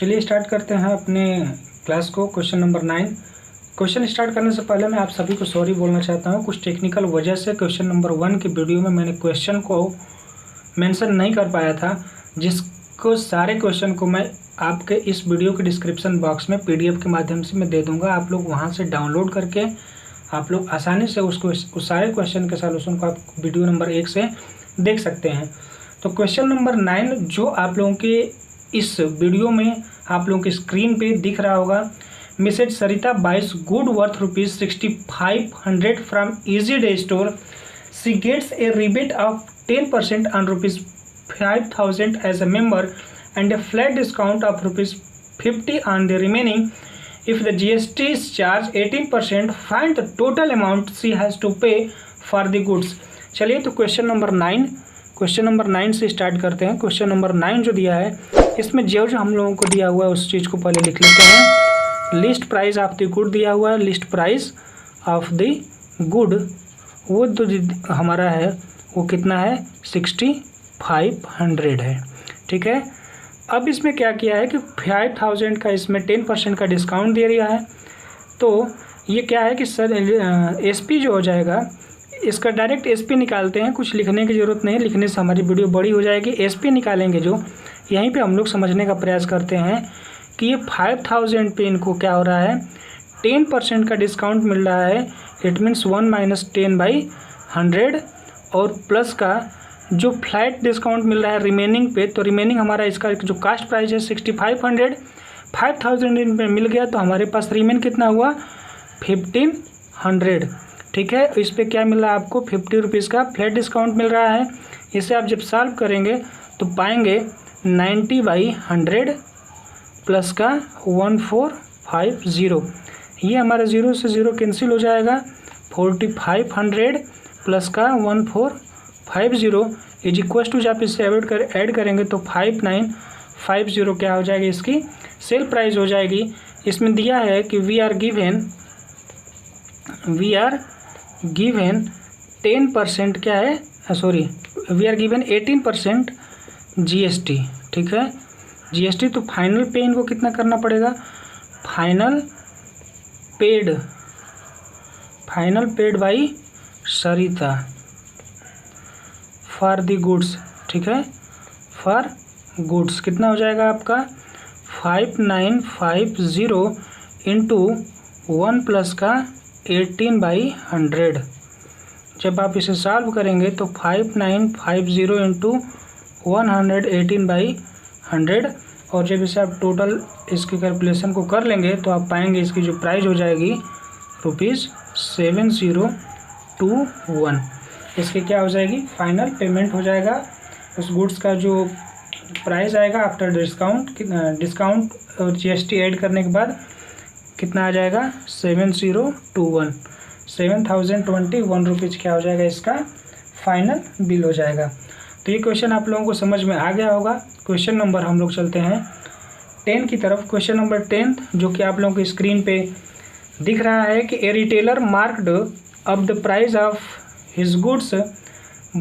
चलिए स्टार्ट करते हैं अपने क्लास को। Question number 9। क्वेश्चन स्टार्ट करने से पहले मैं आप सभी को सॉरी बोलना चाहता हूं। कुछ टेक्निकल वजह से क्वेश्चन नंबर 1 की वीडियो में मैंने क्वेश्चन को मेंशन नहीं कर पाया था, जिसको सारे क्वेश्चन को मैं आपके इस वीडियो के डिस्क्रिप्शन बॉक्स में PDF के माध्यम से मैं दे दूँगा। आप लोग वहाँ से डाउनलोड करके आप लोग आसानी से उस सारे क्वेश्चन के सॉल्यूशन को आप वीडियो नंबर 1 से देख सकते हैं। तो क्वेश्चन नंबर 9 जो आप लोगों के इस वीडियो में आप लोगों की स्क्रीन पे दिख रहा होगा, Mrs Sarita buys good worth ₹6500 from easy day store. She gets a rebate of 10% on ₹5000 as a member and a flat discount of ₹50 on the remaining. If the GST is charged 18%, find the total amount she has to pay for the goods. चलिए तो question number 9 से start करते हैं। Question number 9 जो दिया है इसमें जो हम लोगों को दिया हुआ है उस चीज़ को पहले लिख लेते हैं। List price of the good दिया हुआ है। List price of the good वो तो हमारा है वो कितना है 6500 है। ठीक है, अब इसमें क्या किया है कि 5000 का इसमें 10% का डिस्काउंट दे दिया है। तो ये क्या है कि सर SP जो हो जाएगा इसका डायरेक्ट SP निकालते हैं, कुछ लिखने की ज़रूरत नहीं, लिखने से हमारी वीडियो बड़ी हो जाएगी। SP निकालेंगे जो यहीं पे हम लोग समझने का प्रयास करते हैं कि ये 5000 पे इनको क्या हो रहा है 10% का डिस्काउंट मिल रहा है। इट मीन्स 1 - 10/100 और प्लस का जो फ्लैट डिस्काउंट मिल रहा है रिमेनिंग पे। तो रिमेनिंग हमारा इसका जो कास्ट प्राइस है 6500, 5000 पे मिल गया तो हमारे पास रिमेन कितना हुआ 1500। ठीक है, इस पे क्या मिल रहा है आपको 50 रुपीज़ का फ्लैट डिस्काउंट मिल रहा है। इसे आप जब सॉल्व करेंगे तो पाएंगे 90/100 प्लस का 1450। ये हमारा 0 से 0 कैंसिल हो जाएगा। 4500 प्लस का 1450 इज इक्वल टू जब इससे ऐड करेंगे तो 5950 क्या हो जाएगी इसकी सेल प्राइस हो जाएगी। इसमें दिया है कि वी आर गिवन 10% क्या है वी आर गिवन 18% GST। ठीक है, GST तो फाइनल पे इनको कितना करना पड़ेगा, final paid by Sarita for the goods. ठीक है, फॉर गुड्स कितना हो जाएगा आपका 5950 इंटू 1 प्लस का 18/100। जब आप इसे सॉल्व करेंगे तो 5950 इंटू 100 18/100 और जब इसे आप टोटल इसकी कैलकुलेशन को कर लेंगे तो आप पाएंगे इसकी जो प्राइस हो जाएगी ₹7021। इसके क्या हो जाएगी फाइनल पेमेंट हो जाएगा। उस गुड्स का जो प्राइस आएगा आफ्टर डिस्काउंट और GST ऐड करने के बाद कितना आ जाएगा 7021 रुपीज़ क्या हो जाएगा इसका फाइनल बिल हो जाएगा। तो ये क्वेश्चन आप लोगों को समझ में आ गया होगा। क्वेश्चन नंबर हम लोग चलते हैं 10 की तरफ। क्वेश्चन नंबर 10 जो कि आप लोगों की स्क्रीन पे दिख रहा है कि a retailer marked up the price of his goods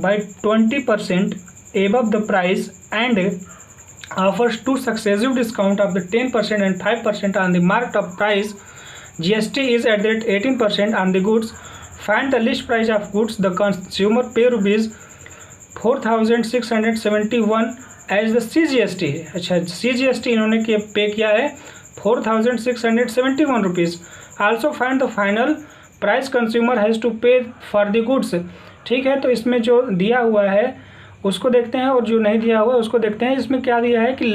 by 20% above the price and offers two successive discount of the 10% and 5% on the marked up price. GST is at that 18% on the goods. Find the list price of goods the consumer pay ₹4671 as the CGST। अच्छा, CGST इन्होंने पे किया है 4671 rupees. Also find the final price consumer has to pay for the goods. ठीक है, तो इसमें जो दिया हुआ है उसको देखते हैं और जो नहीं दिया हुआ है उसको देखते हैं। इसमें क्या दिया है कि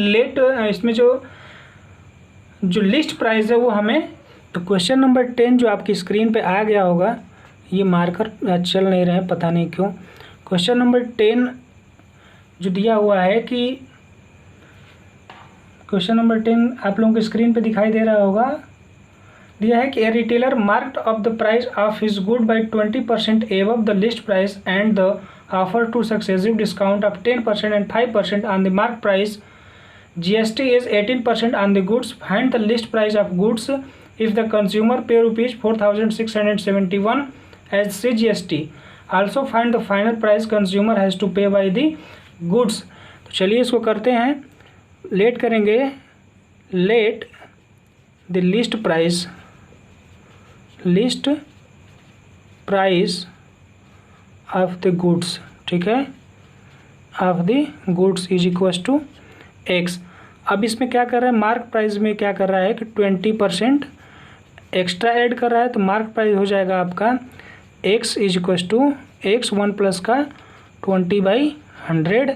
इसमें जो लिस्ट प्राइस है वो हमें, तो क्वेश्चन नंबर 10 जो आपकी स्क्रीन पे आ गया होगा, ये मार्कर चल नहीं रहे हैं पता नहीं क्यों। क्वेश्चन नंबर 10 जो दिया हुआ है कि क्वेश्चन नंबर 10 आप लोगों की स्क्रीन पे दिखाई दे रहा होगा, दिया है कि a retailer marked up the price of his good by 20% above the list price and the offer two successive discount of 10% and 5% on the mark price. GST is 18% on the goods. Find the list price of goods if the consumer pay ₹4671 as CGST। Also find the final price consumer has to pay by the goods. तो चलिए इसको करते हैं, late करेंगे let the list price of the goods, ठीक है, of the goods is equal to x. अब इसमें क्या कर रहा है, मार्क प्राइस में क्या कर रहा है कि 20% एक्स्ट्रा ऐड कर रहा है, तो मार्क प्राइस हो जाएगा आपका x is equal to x 1 plus का 20/100।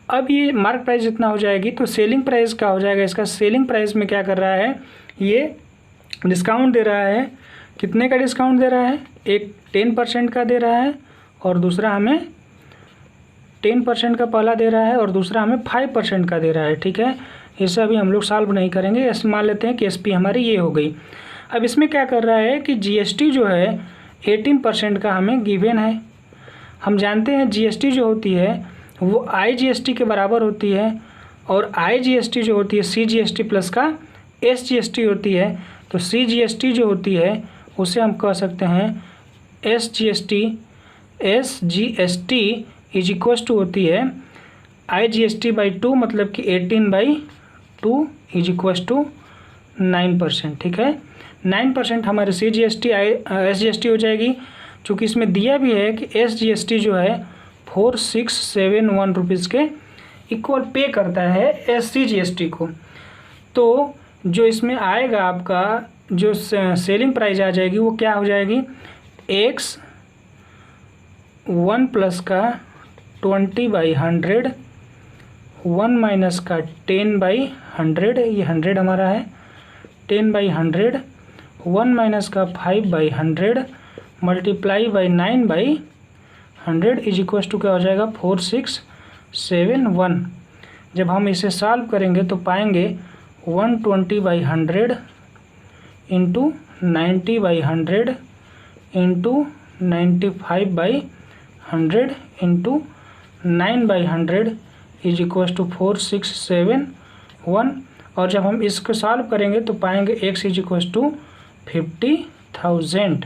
अब ये मार्क प्राइस जितना हो जाएगी तो सेलिंग प्राइस क्या हो जाएगा इसका, सेलिंग प्राइस में क्या कर रहा है, ये डिस्काउंट दे रहा है। कितने का डिस्काउंट दे रहा है, एक 10% का दे रहा है और दूसरा हमें 10% का पहला दे रहा है और दूसरा हमें 5% का दे रहा है, ठीक है। इसे अभी हम लोग सॉल्व नहीं करेंगे, ऐसे मान लेते हैं कि एसपी हमारी ये हो गई। अब इसमें क्या कर रहा है कि जीएसटी जो है 18% का हमें गिवन है। हम जानते हैं जीएसटी जो होती है वो आईजीएसटी के बराबर होती है और आईजीएसटी जो होती है सीजीएसटी प्लस का एसजीएसटी होती है। तो सीजीएसटी जो होती है उसे हम कह सकते हैं एसजीएसटी इज इक्वल टू होती है IGST/2, मतलब कि 18/2 इज इक्वल टू 9%, ठीक है। 9% हमारे CGST SGST हो जाएगी। चूँकि इसमें दिया भी है कि SGST जो है 4671 रुपीज़ के इक्वल पे करता है SCGST को। तो जो इसमें आएगा आपका जो सेलिंग प्राइस आ जाएगी वो क्या हो जाएगी, एक्स 1 प्लस का 20/100, 1 माइनस का 10/100, ये 100 हमारा है, 10/100, 1 माइनस का 5/100 multiply by 9/100 is equal to क्या हो जाएगा 4671। जब हम इसे सॉल्व करेंगे तो पाएंगे 120/100 into 90/100 into 95/100 into 9/100 is equal to 4671। और जब हम इसको सॉल्व करेंगे तो पाएंगे x इज इक्वल टू 50,000,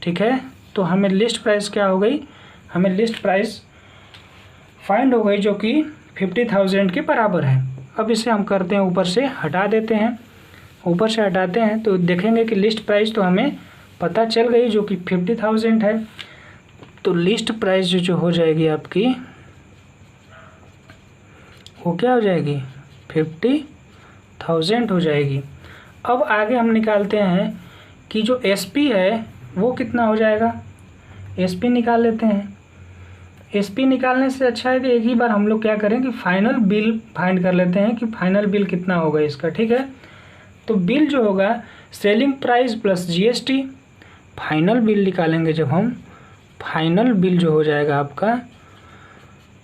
ठीक है। तो हमें लिस्ट प्राइस क्या हो गई, हमें लिस्ट प्राइस फाइंड हो गई जो कि 50,000 के बराबर है। अब इसे हम करते हैं ऊपर से हटा देते हैं, ऊपर से हटाते हैं तो देखेंगे कि लिस्ट प्राइस तो हमें पता चल गई जो कि 50,000 है। तो लिस्ट प्राइस जो हो जाएगी आपकी वो क्या हो जाएगी 50,000 हो जाएगी। अब आगे हम निकालते हैं कि जो एसपी है वो कितना हो जाएगा, एसपी निकाल लेते हैं। एसपी निकालने से अच्छा है कि एक ही बार हम लोग क्या करें कि फाइनल बिल फाइंड कर लेते हैं कि फाइनल बिल कितना होगा इसका, ठीक है। तो बिल जो होगा selling price plus GST, final bill निकालेंगे जब हम, फाइनल बिल जो हो जाएगा आपका,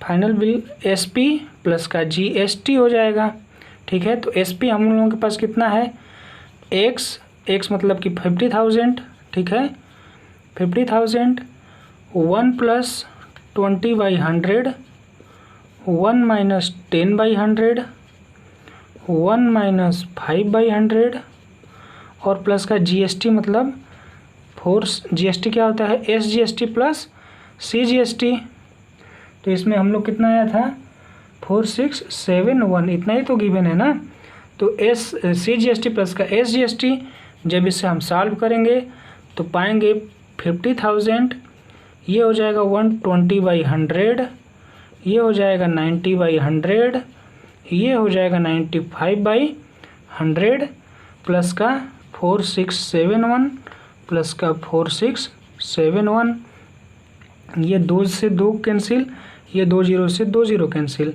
फाइनल बिल एसपी प्लस का जीएसटी हो जाएगा, ठीक है। तो एसपी हम लोगों के पास कितना है, एक्स मतलब कि 50,000, ठीक है। 50,000 1 प्लस 20/100, 1 माइनस 10/100, 1 माइनस 5/100 और प्लस का जीएसटी मतलब 4, जीएसटी क्या होता है एसजीएसटी प्लस सीजीएसटी। तो इसमें हम लोग कितना आया था 4671, इतना ही तो गिवन है ना। तो सीजीएसटी प्लस का एसजीएसटी, जब इसे हम सॉल्व करेंगे तो पाएंगे 50,000, ये हो जाएगा 120/100, ये हो जाएगा 90/100, ये हो जाएगा 95/100 प्लस का 4671 प्लस का 4671, ये 2 से 2 कैंसिल, ये 2 0 से 2 0 कैंसिल,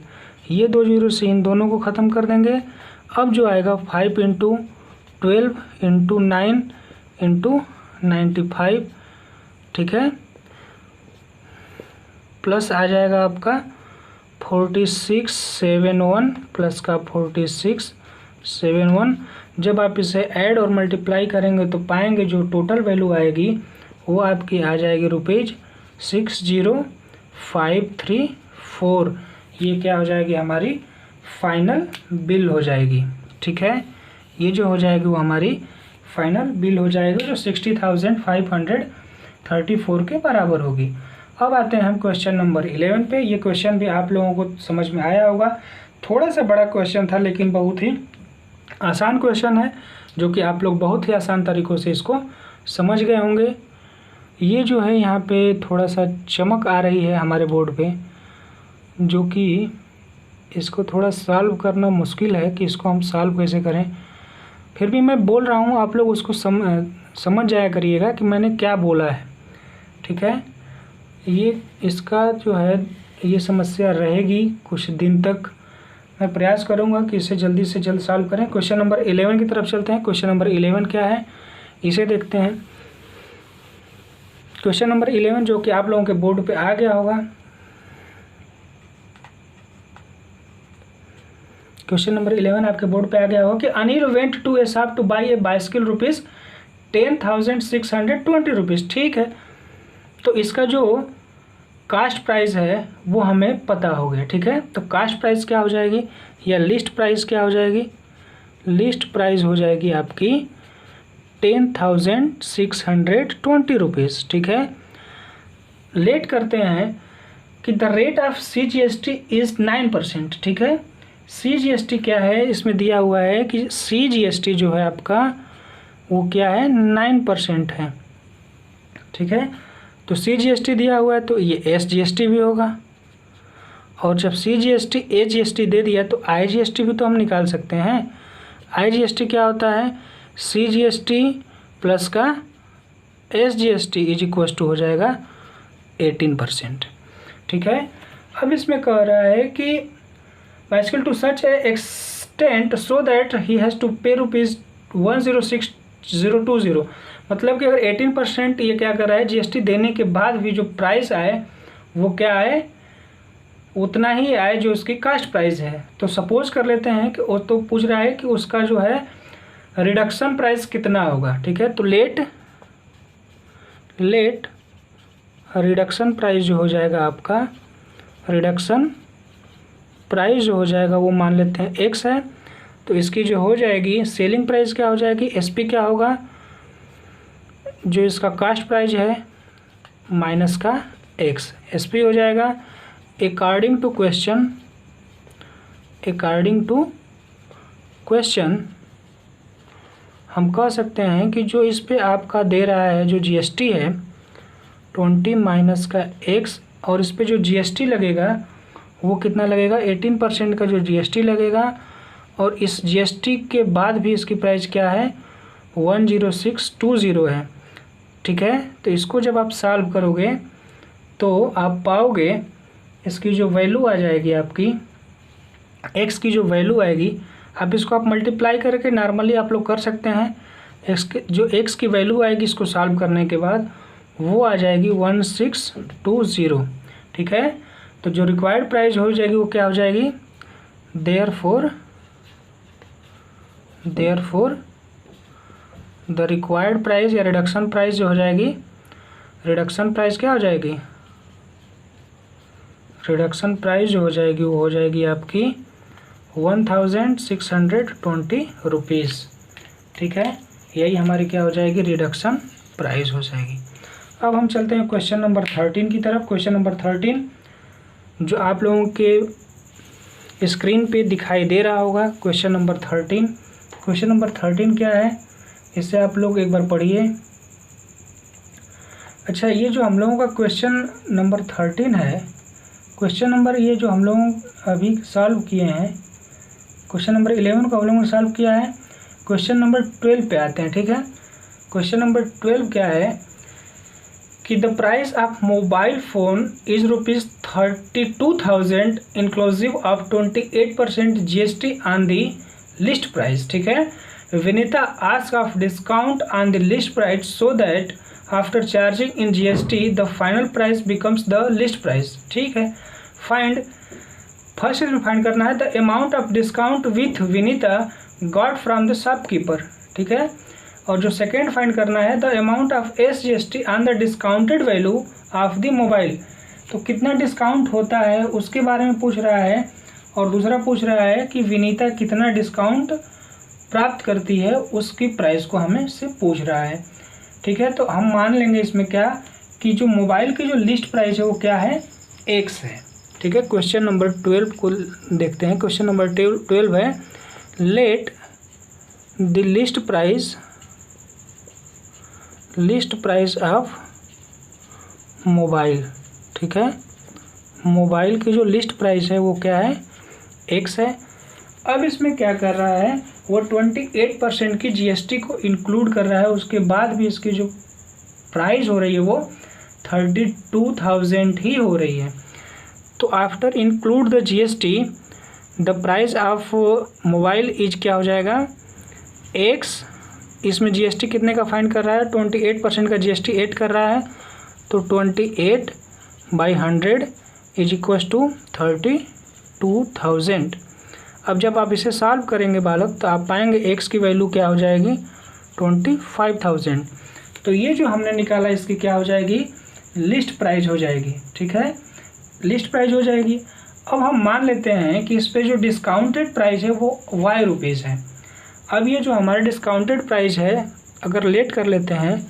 ये 2 0 से इन दोनों को ख़त्म कर देंगे। अब जो आएगा 5 × 12 × 9 × 95, ठीक है, प्लस आ जाएगा आपका 4671 प्लस का 4671। जब आप इसे ऐड और मल्टीप्लाई करेंगे तो पाएंगे जो टोटल वैल्यू आएगी वो आपकी आ जाएगी ₹60,534। ये क्या हो जाएगी हमारी फाइनल बिल हो जाएगी, ठीक है। ये जो हो जाएगी वो हमारी फाइनल बिल हो जाएगी जो 60,534 के बराबर होगी। अब आते हैं हम क्वेश्चन नंबर 11 पे। ये क्वेश्चन भी आप लोगों को समझ में आया होगा, थोड़ा सा बड़ा क्वेश्चन था लेकिन बहुत ही आसान क्वेश्चन है जो कि आप लोग बहुत ही आसान तरीक़ों से इसको समझ गए होंगे। ये जो है यहाँ पे थोड़ा सा चमक आ रही है हमारे बोर्ड पे, जो कि इसको थोड़ा सॉल्व करना मुश्किल है कि इसको हम सॉल्व कैसे करें। फिर भी मैं बोल रहा हूँ, आप लोग उसको समझ जाया करिएगा कि मैंने क्या बोला है, ठीक है। ये इसका जो है ये समस्या रहेगी कुछ दिन तक। मैं प्रयास करूँगा कि इसे जल्दी से जल्द सॉल्व करें। क्वेश्चन नंबर 11 की तरफ चलते हैं। क्वेश्चन नंबर 11 क्या है इसे देखते हैं। क्वेश्चन नंबर 11 जो कि आप लोगों के बोर्ड पे आ गया होगा। क्वेश्चन नंबर 11 आपके बोर्ड पे आ गया होगा कि Anil went to a shop to buy a bicycle rupees 10,620 rupees, ठीक है। तो इसका जो कास्ट प्राइस है वो हमें पता हो गया, ठीक है। तो कास्ट प्राइस क्या हो जाएगी या लिस्ट प्राइस क्या हो जाएगी? लिस्ट प्राइस हो जाएगी आपकी 10,620 रुपीज़, ठीक है। लेट करते हैं कि the rate of CGST is 9%, ठीक है। CGST क्या है इसमें दिया हुआ है कि CGST जो है आपका वो क्या है 9% है, ठीक है। तो CGST दिया हुआ है तो ये SGST भी होगा, और जब CGST AGST दे दिया तो IGST भी तो हम निकाल सकते हैं। IGST क्या होता है? CGST प्लस का SGST इज इक्वल टू हो जाएगा 18%, ठीक है। अब इसमें कह रहा है कि bicycle to such a extent so that he has to pay ₹106,020, मतलब कि अगर 18% ये क्या कर रहा है GST देने के बाद भी जो प्राइस आए वो क्या आए, उतना ही आए जो उसकी कास्ट प्राइस है। तो सपोज कर लेते हैं कि वो तो पूछ रहा है कि उसका जो है रिडक्शन प्राइस कितना होगा, ठीक है। तो लेट रिडक्शन प्राइस जो हो जाएगा आपका, रिडक्शन प्राइस जो हो जाएगा वो मान लेते हैं X है। तो इसकी जो हो जाएगी सेलिंग प्राइस क्या हो जाएगी, SP क्या होगा, जो इसका कास्ट प्राइस है माइनस का X, SP हो जाएगा। अकॉर्डिंग टू क्वेश्चन हम कह सकते हैं कि जो इस पे आपका दे रहा है जो GST है 20 माइनस का X, और इस पे जो GST लगेगा वो कितना लगेगा 18% का जो GST लगेगा, और इस GST के बाद भी इसकी प्राइस क्या है 10620 है, ठीक है। तो इसको जब आप सॉल्व करोगे तो आप पाओगे इसकी जो वैल्यू आ जाएगी आपकी X की जो वैल्यू आएगी, अब इसको आप मल्टीप्लाई करके नॉर्मली आप लोग कर सकते हैं। जो X की वैल्यू आएगी इसको सॉल्व करने के बाद वो आ जाएगी 1620, ठीक है। तो जो रिक्वायर्ड प्राइस हो जाएगी वो क्या हो जाएगी, देयरफॉर द रिक्वायर्ड प्राइस या रिडक्शन प्राइस जो हो जाएगी, रिडक्शन प्राइस क्या हो जाएगी, रिडक्शन प्राइस जो हो जाएगी वो हो जाएगी आपकी 1,620 रुपीज़, ठीक है। यही हमारी क्या हो जाएगी रिडक्शन प्राइस हो जाएगी। अब हम चलते हैं क्वेश्चन नंबर 13 की तरफ। क्वेश्चन नंबर 13 जो आप लोगों के स्क्रीन पे दिखाई दे रहा होगा, क्वेश्चन नंबर 13। क्वेश्चन नंबर 13 क्या है इसे आप लोग एक बार पढ़िए। अच्छा, ये जो हम लोगों का क्वेश्चन नंबर 13 है, क्वेश्चन नंबर ये जो हम लोग अभी सॉल्व किए हैं, क्वेश्चन नंबर 11 को हम लोगों ने सॉल्व किया है। क्वेश्चन नंबर 12 पे आते हैं, ठीक है। क्वेश्चन नंबर 12 क्या है कि the price of mobile phone is ₹32,000 inclusive of 28% GST on the list price, ठीक है। Vinita ask of discount on the list price so that after charging in GST the final price becomes the list price, ठीक है। Find, first इसमें find करना है the amount of discount with Vinita got from the shopkeeper, ठीक है। और जो second find करना है the amount of SGST on the discounted value of the mobile, तो कितना डिस्काउंट होता है उसके बारे में पूछ रहा है। और दूसरा पूछ रहा है कि विनीता कितना डिस्काउंट प्राप्त करती है उसकी प्राइस को हमें से पूछ रहा है, ठीक है। तो हम मान लेंगे इसमें क्या कि जो मोबाइल की जो लिस्ट प्राइस है वो क्या है X है, ठीक है। क्वेश्चन नंबर 12 को देखते हैं। क्वेश्चन नंबर 12 है late the list price of mobile. ठीक है, मोबाइल की जो लिस्ट प्राइस है वो क्या है, x है। अब इसमें क्या कर रहा है, वो 28% की जीएसटी को इंक्लूड कर रहा है, उसके बाद भी इसकी जो प्राइस हो रही है वो 32,000 ही हो रही है। तो after include the GST the price of mobile is क्या हो जाएगा, x। इसमें जीएसटी कितने का फाइंड कर रहा है, 28% का जीएसटी ऐड कर रहा है, तो 28/100 इज इक्वल टू 32,000। अब जब आप इसे सॉल्व करेंगे बालक, तो आप पाएंगे x की वैल्यू क्या हो जाएगी, 25,000। तो ये जो हमने निकाला इसकी क्या हो जाएगी, लिस्ट प्राइस हो जाएगी। ठीक है, लिस्ट प्राइस हो जाएगी। अब हम मान लेते हैं कि इस पे जो डिस्काउंटेड प्राइस है वो y रुपीज़ है। अब ये जो हमारा डिस्काउंटेड प्राइस है, अगर लेट कर लेते हैं,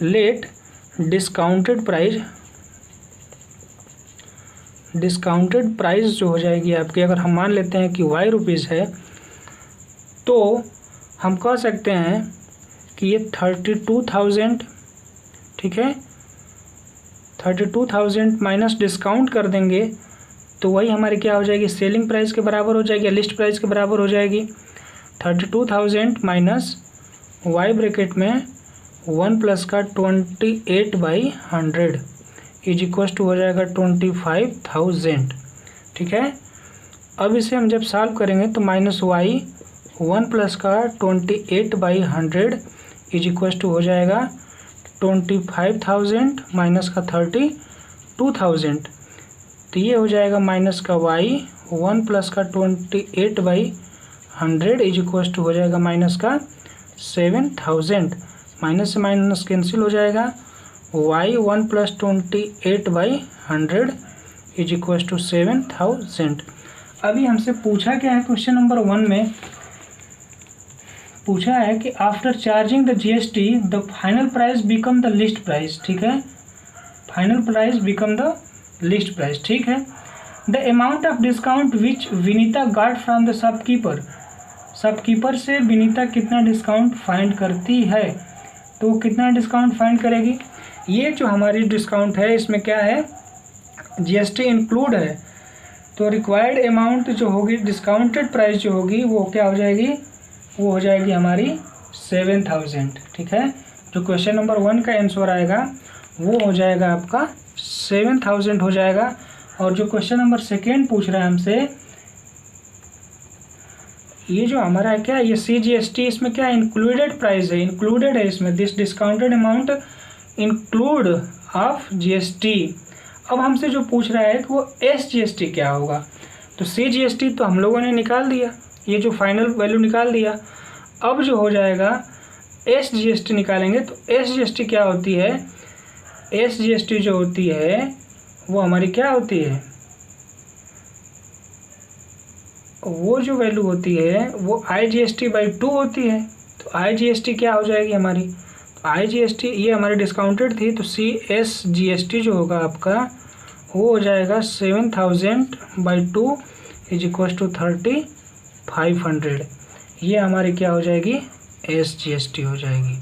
लेट डिस्काउंटेड प्राइस जो हो जाएगी आपकी, अगर हम मान लेते हैं कि y रुपीज़ है, तो हम कह सकते हैं कि ये 32,000, ठीक है, 32,000 माइनस डिस्काउंट कर देंगे तो वही हमारी क्या हो जाएगी, सेलिंग प्राइस के बराबर हो जाएगी, लिस्ट प्राइस के बराबर हो जाएगी। 32,000 माइनस y ब्रैकेट में 1 प्लस का 28/100 इज इक्वल टू हो जाएगा 25,000। ठीक है, अब इसे हम जब सॉल्व करेंगे तो माइनस y 1 प्लस का 28/100 इज इक्वल टू हो जाएगा 25,000 माइनस का 32,000, तो ये हो जाएगा माइनस का y 1 प्लस का 28/100 इज इक्वल टू हो जाएगा माइनस का 7,000। माइनस से माइनस कैंसिल हो जाएगा, y 1 plus 28/100 is equal to 7,000। अभी हमसे पूछा क्या है, क्वेश्चन नंबर 1 में पूछा है कि after charging the GST the final price become the list price. ठीक है, final price become the list price. ठीक है, the amount of discount which Vinita got from the shopkeeper से विनीता कितना डिस्काउंट फाइंड करती है, तो कितना डिस्काउंट फाइंड करेगी। ये जो हमारी डिस्काउंट है इसमें क्या है, जीएसटी इंक्लूड है, तो रिक्वायर्ड अमाउंट जो होगी, डिस्काउंटेड प्राइस जो होगी वो क्या हो जाएगी, वो हो जाएगी हमारी 7,000। ठीक है, जो क्वेश्चन नंबर 1 का आंसर आएगा वो हो जाएगा आपका 7,000 हो जाएगा। और जो क्वेश्चन नंबर 2 पूछ रहा है हमसे, ये जो हमारा है क्या, ये CGST इसमें क्या इंक्लूडेड प्राइस है, इंक्लूडेड है इसमें, this discounted amount include of GST. अब हमसे जो पूछ रहा है कि वो SGST क्या होगा, तो CGST तो हम लोगों ने निकाल दिया, ये जो फाइनल वैल्यू निकाल दिया। अब जो हो जाएगा SGST निकालेंगे, तो SGST क्या होती है, SGST जो होती है वो हमारी क्या होती है, वो जो वैल्यू होती है वो IGST/2 होती है। तो IGST क्या हो जाएगी हमारी, तो IGST ये हमारी डिस्काउंटेड थी, तो CSGST जो होगा आपका वो हो जाएगा 7,000/2 इज इक्वल टू 3,500। ये हमारी क्या हो जाएगी, SGST हो जाएगी।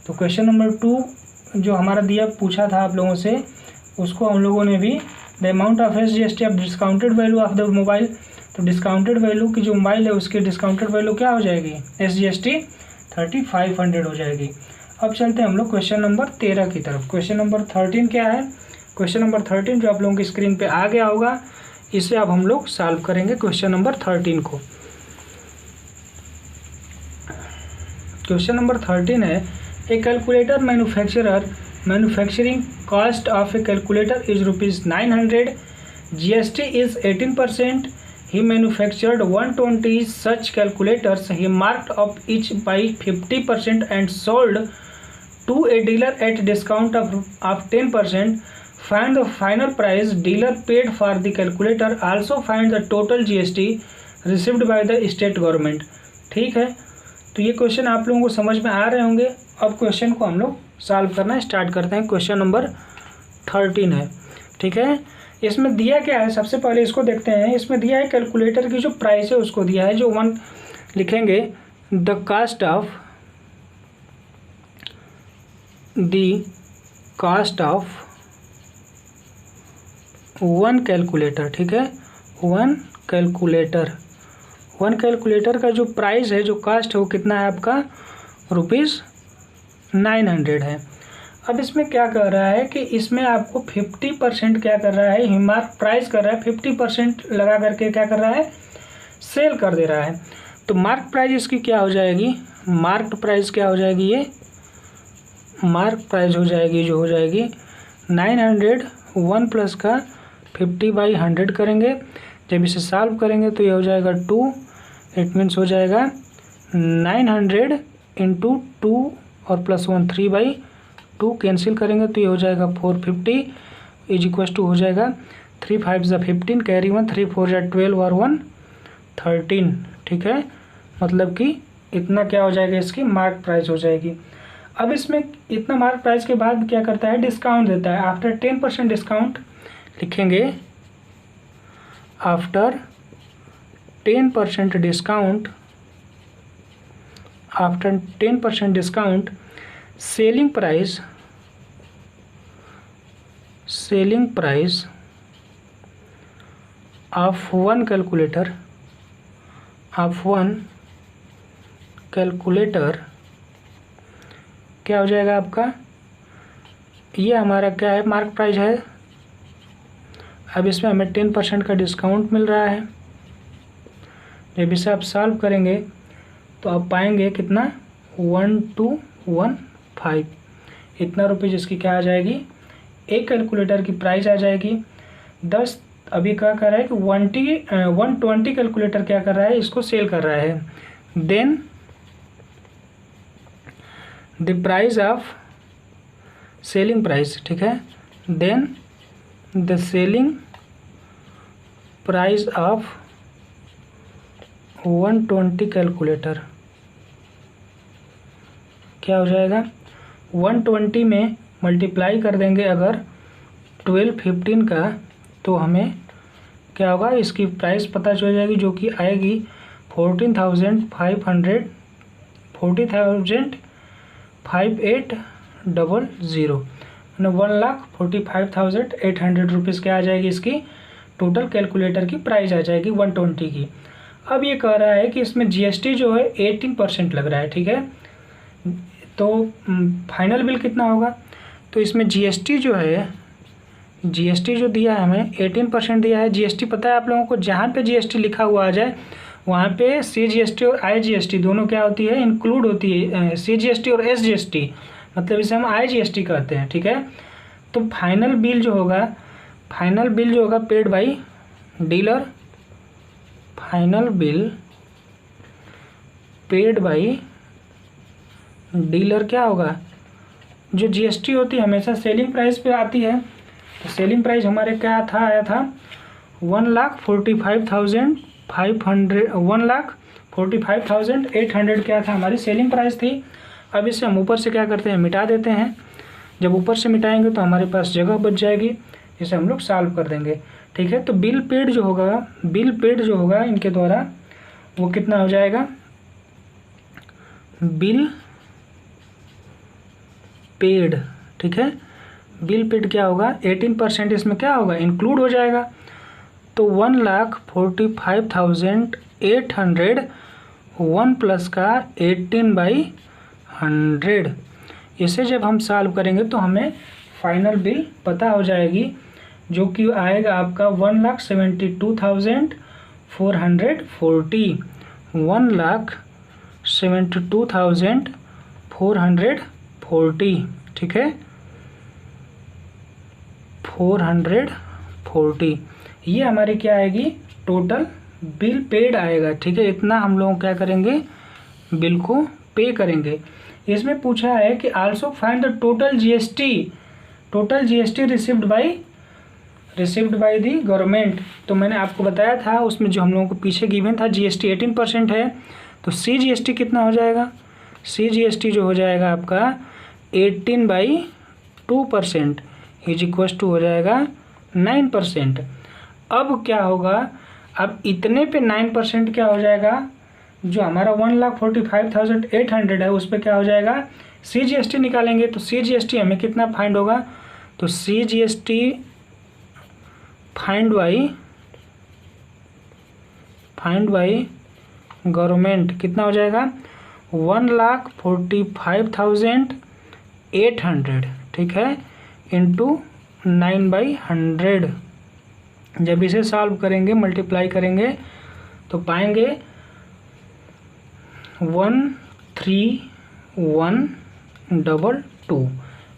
तो क्वेश्चन नंबर 2 जो हमारा दिया पूछा था आप लोगों से, उसको हम लोगों ने भी the amount of SGST of discounted value of the mobile, तो डिस्काउंटेड वैल्यू की जो मोबाइल है उसकी डिस्काउंटेड वैल्यू क्या हो जाएगी, SGST 3,500 हो जाएगी। अब चलते हैं हम लोग क्वेश्चन नंबर 13 की तरफ। क्वेश्चन नंबर 13 क्या है, क्वेश्चन नंबर 13 जो आप लोगों की स्क्रीन पे आ गया होगा, इसे अब हम लोग सॉल्व करेंगे क्वेश्चन नंबर 13 को। क्वेश्चन नंबर 13 है, a calculator manufacturing cost of a calculator is ₹900, GST is 18%, he manufactured 120 such calculators, he marked up each by 50% and sold to a dealer at discount of 10%, find the final price dealer paid for the calculator, also find the total GST received by the state government। ठीक है, तो ये question आप लोगों को समझ में आ रहे होंगे। अब क्वेश्चन को हम लोग सॉल्व करना स्टार्ट करते हैं। क्वेश्चन नंबर 13 है, ठीक है। इसमें दिया क्या है, सबसे पहले इसको देखते हैं। इसमें दिया है कैलकुलेटर की जो प्राइस है उसको दिया है, जो 1 लिखेंगे the cost of one calculator, ठीक है, वन कैलकुलेटर का जो प्राइस है, जो कास्ट है, वो कितना है आपका ₹900 है। अब इसमें क्या कर रहा है कि इसमें आपको 50% क्या कर रहा है, मार्क प्राइस कर रहा है, 50% लगा करके क्या कर रहा है, सेल कर दे रहा है। तो मार्क प्राइस इसकी क्या हो जाएगी, मार्क प्राइस क्या हो जाएगी, ये मार्क प्राइस हो जाएगी, जो हो जाएगी 900, 1 प्लस का 50/100 करेंगे। जब इसे सॉल्व करेंगे तो ये हो जाएगा 2, इट मीन्स हो जाएगा 900 × 2 और +1 3/2 कैंसिल करेंगे तो ये हो जाएगा 450 = हो जाएगा 3 5 15, कैरी 1, 3 4 12 और 1 13, ठीक है। मतलब कि इतना क्या हो जाएगा, इसकी मार्क प्राइस हो जाएगी। अब इसमें इतना मार्क प्राइस के बाद क्या करता है, डिस्काउंट देता है। आफ्टर 10% डिस्काउंट लिखेंगे, after 10% discount, after 10% discount selling price of one calculator क्या हो जाएगा आपका, ये हमारा क्या है, मार्क प्राइस है। अब इसमें हमें 10% का डिस्काउंट मिल रहा है। जब इसे आप सॉल्व करेंगे तो आप पाएंगे कितना, 1215, इतना रुपये इसकी क्या आ जाएगी, एक कैलकुलेटर की प्राइस आ जाएगी। 10 अभी क्या कर रहा है कि 120 कैलकुलेटर क्या कर रहा है, इसको सेल कर रहा है। Then the price of selling price, ठीक है, then the selling price of 120 calculator क्या हो जाएगा, 120 में मल्टीप्लाई कर देंगे अगर 1215 का, तो हमें क्या होगा, इसकी प्राइस पता चल जाएगी, जो कि आएगी 14,500, 40,5800, 1,45,800 रुपीज़ क्या आ जाएगी, इसकी टोटल कैलकुलेटर की प्राइस आ जाएगी 120 की। अब ये कह रहा है कि इसमें जीएसटी जो है 18% लग रहा है, ठीक है। तो फाइनल बिल कितना होगा, तो इसमें जीएसटी जो है, जीएसटी जो दिया है हमें 18% दिया है। जीएसटी पता है आप लोगों को, जहाँ पे जीएसटी लिखा हुआ आ जाए वहाँ पे सीजीएसटी और आईजीएसटी दोनों क्या होती है, इंक्लूड होती है, सीजीएसटी और एसजीएसटी, मतलब इसे हम आईजीएसटी कहते हैं, ठीक है। तो फाइनल बिल जो होगा paid by dealer, final bill paid by dealer क्या होगा, जो जीएसटी होती है हमेशा सेलिंग प्राइस पे आती है। तो सेलिंग प्राइस हमारे क्या था, आया था 1,45,800 क्या था, हमारी सेलिंग प्राइस थी। अब इसे हम ऊपर से क्या करते हैं, मिटा देते हैं। जब ऊपर से मिटाएंगे तो हमारे पास जगह बच जाएगी, इसे हम लोग सॉल्व कर देंगे, ठीक है। तो बिल पेड जो होगा इनके द्वारा, वो कितना हो जाएगा, बिल पेड, ठीक है। बिल पेड क्या होगा, 18% इसमें क्या होगा, इंक्लूड हो जाएगा। तो 1,45,800, 1 प्लस का 18/100, इसे जब हम सॉल्व करेंगे तो हमें फाइनल बिल पता हो जाएगी, जो कि आएगा आपका 1,72,440, 1,72,440, ठीक है, 440, ये हमारी क्या आएगी, टोटल बिल पेड आएगा, ठीक है। इतना हम लोग क्या करेंगे, बिल को पे करेंगे। इसमें पूछा है कि also find the total GST received by the government. तो मैंने आपको बताया था उसमें जो हम लोगों को पीछे गिवन था, जीएसटी 18% है, तो सीजीएसटी कितना हो जाएगा, सीजीएसटी जो हो जाएगा आपका 18/2% = हो जाएगा 9%। अब क्या होगा, अब इतने पे 9% क्या हो जाएगा, जो हमारा 1,45,800 है उस पर क्या हो जाएगा, CGST निकालेंगे। तो CGST हमें कितना फाइंड होगा, तो CGST फाइंड बाई गवर्नमेंट कितना हो जाएगा, 1,45,800, ठीक है, इंटू 9/100। जब इसे सॉल्व करेंगे, मल्टीप्लाई करेंगे तो पाएंगे 13,122।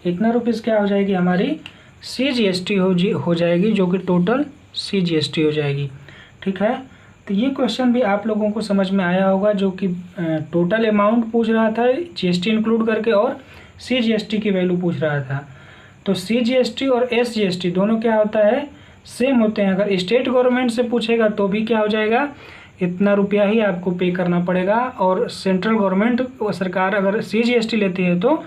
इतना रुपीज़ क्या हो जाएगी हमारी CGST हो जाएगी, जो कि टोटल CGST हो जाएगी, ठीक है। तो ये क्वेश्चन भी आप लोगों को समझ में आया होगा, जो कि टोटल अमाउंट पूछ रहा था GST इंक्लूड करके और CGST की वैल्यू पूछ रहा था। तो CGST और SGST दोनों क्या होता है, सेम होते हैं। अगर स्टेट गवर्नमेंट से पूछेगा तो भी क्या हो जाएगा, इतना रुपया ही आपको पे करना पड़ेगा, और सेंट्रल गवर्नमेंट सरकार अगर CGST लेती है तो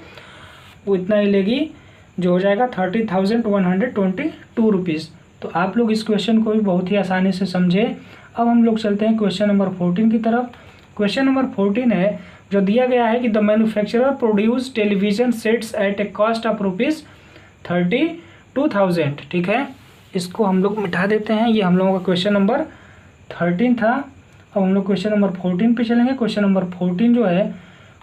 वो इतना ही लेगी, जो हो जाएगा 30,122 रुपीज़। तो आप लोग इस क्वेश्चन को भी बहुत ही आसानी से समझे। अब हम लोग चलते हैं क्वेश्चन नंबर 14 की तरफ। क्वेश्चन नंबर 14 है, जो दिया गया है कि the manufacturer produce television sets at a cost of ₹32,000, ठीक है। इसको हम लोग मिटा देते हैं, ये हम लोगों का क्वेश्चन नंबर 13 था। अब हम लोग क्वेश्चन नंबर 14 पे चलेंगे। क्वेश्चन नंबर 14 जो है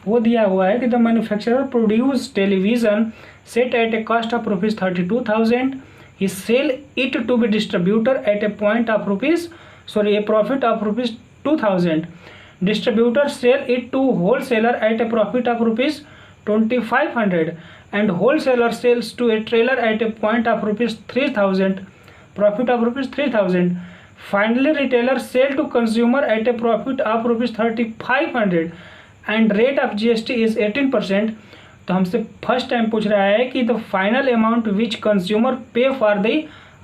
वो दिया हुआ है कि the manufacturer produce television set at a cost of ₹32,000, he sell it to be distributor at a point of a profit of ₹2,000. Distributor sell it to wholesaler at a profit of ₹2,500 and wholesaler sells to a trailer at a point of ₹3,000, profit of ₹3,000. Finally retailer sell to consumer at a profit of ₹3,500 and rate of GST is 18%. तो हमसे first time पूछ रहा है कि the final amount which consumer पे for the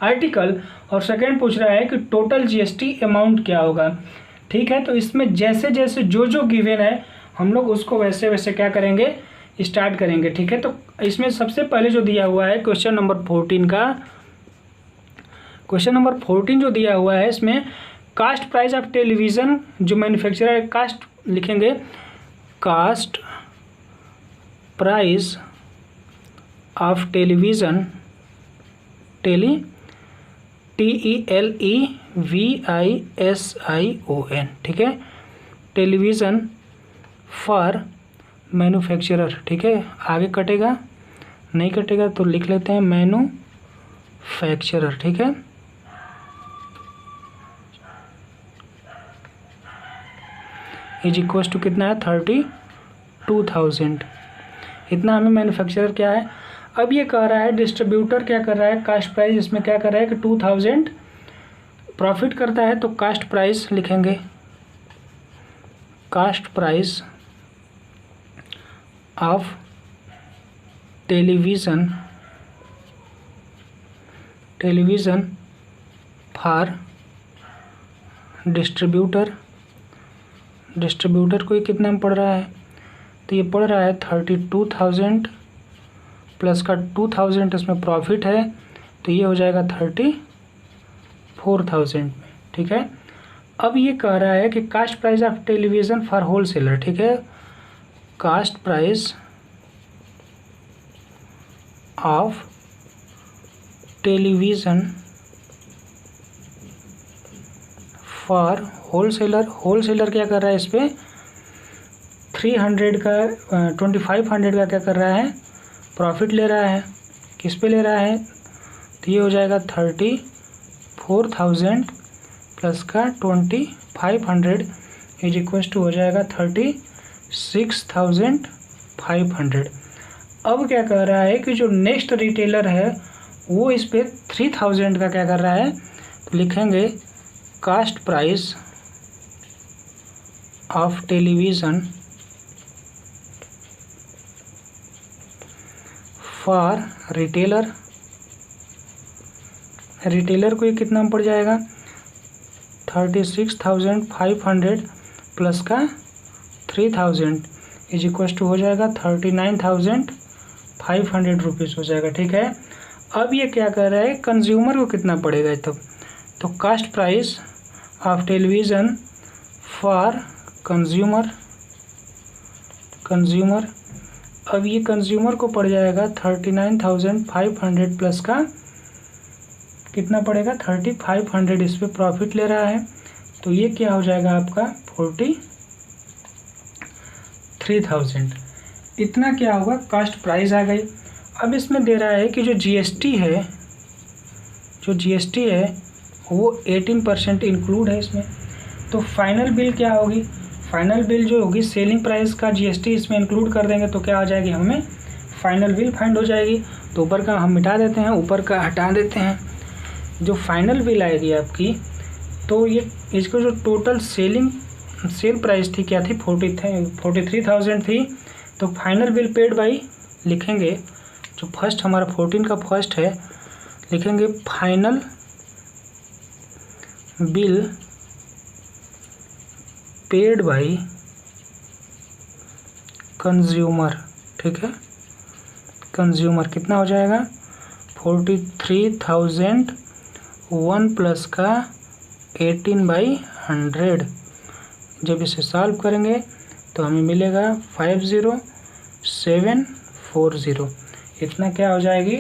article, और second पूछ रहा है कि टोटल GST अमाउंट क्या होगा, ठीक है। तो इसमें जैसे जैसे जो गिवन है हम लोग उसको वैसे वैसे क्या करेंगे, स्टार्ट करेंगे, ठीक है। तो इसमें सबसे पहले जो दिया हुआ है क्वेश्चन नंबर 14 का, क्वेश्चन नंबर 14 जो दिया हुआ है इसमें कास्ट प्राइस ऑफ टेलीविज़न, जो मैन्युफैक्चरर कास्ट लिखेंगे, cast price of television, TELEVISION, ठीक है, टेलीविज़न फॉर मैन्युफैक्चरर, ठीक है। आगे कटेगा नहीं कटेगा तो लिख लेते हैं मैन्युफैक्चरर, ठीक है। इज इक्वल टू कितना है, 32,000। इतना हमें मैन्युफैक्चरर क्या है। अब ये कह रहा है डिस्ट्रीब्यूटर क्या कर रहा है, कास्ट प्राइस इसमें क्या कर रहा है कि 2,000 प्रॉफिट करता है, तो कास्ट प्राइस लिखेंगे, cast price of television for distributor को ये कितना में पड़ रहा है, तो ये पड़ रहा है 32,000 प्लस का 2,000 इसमें प्रॉफिट है, तो ये हो जाएगा 34,000 में, ठीक है। अब ये कह रहा है कि cast price of television for wholesaler, ठीक है, cast price of television for wholesaler क्या कर रहा है, इस पर 300 का 2,500 का क्या कर रहा है, प्रॉफिट ले रहा है। किस पे ले रहा है, तो ये हो जाएगा 34,000 प्लस का 2,500 इज इक्वल टू हो जाएगा 36,500। अब क्या कर रहा है कि जो नेक्स्ट रिटेलर है वो इस पे 3,000 का क्या कर रहा है, तो लिखेंगे cast price of television for retailer को ये कितना पड़ जाएगा, 36,500 प्लस का 3,000 इज इक्वल टू हो जाएगा 39,500 रुपीज़ हो जाएगा, ठीक है। अब ये क्या कर रहा है, कंज्यूमर को कितना पड़ेगा तब, तो cast price of television for consumer, अब ये कंज्यूमर को पड़ जाएगा 39,500 प्लस का कितना पड़ेगा 3,500, इस पर प्रॉफिट ले रहा है तो ये क्या हो जाएगा आपका 43,000। इतना क्या होगा कॉस्ट प्राइस आ गई। अब इसमें दे रहा है कि जो जीएसटी है वो 18% इंक्लूड है इसमें। तो फाइनल बिल क्या होगी, फाइनल बिल जो होगी सेलिंग प्राइस का जीएसटी इसमें इंक्लूड कर देंगे तो क्या हो जाएगी, हमें फाइनल बिल फाइंड हो जाएगी। तो ऊपर का हम मिटा देते हैं, ऊपर का हटा देते हैं। जो फाइनल बिल आएगी आपकी, तो ये इसको जो टोटल सेल प्राइस थी क्या थी 43,000 थी। तो फाइनल बिल पेड बाई लिखेंगे, जो फर्स्ट हमारा 14 का फर्स्ट है लिखेंगे final bill paid by consumer. ठीक है, कंज्यूमर कितना हो जाएगा 43,001 प्लस का 18/100। जब इसे सॉल्व करेंगे तो हमें मिलेगा 50740। इतना क्या हो जाएगी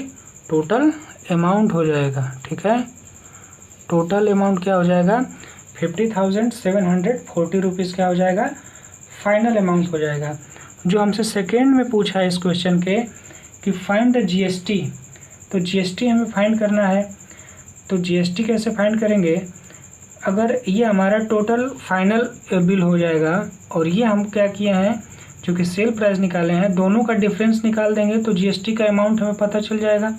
टोटल अमाउंट हो जाएगा। ठीक है, टोटल अमाउंट क्या हो जाएगा 50,740 रुपीज़ क्या हो जाएगा फाइनल अमाउंट हो जाएगा। जो हमसे सेकेंड में पूछा है इस क्वेश्चन के कि फाइंड द जीएसटी, तो जीएसटी हमें फाइंड करना है। तो जीएसटी कैसे फाइंड करेंगे, अगर ये हमारा टोटल फाइनल बिल हो जाएगा और ये हम क्या किए हैं जो कि सेल प्राइस निकाले हैं, दोनों का डिफरेंस निकाल देंगे तो जीएसटी का अमाउंट हमें पता चल जाएगा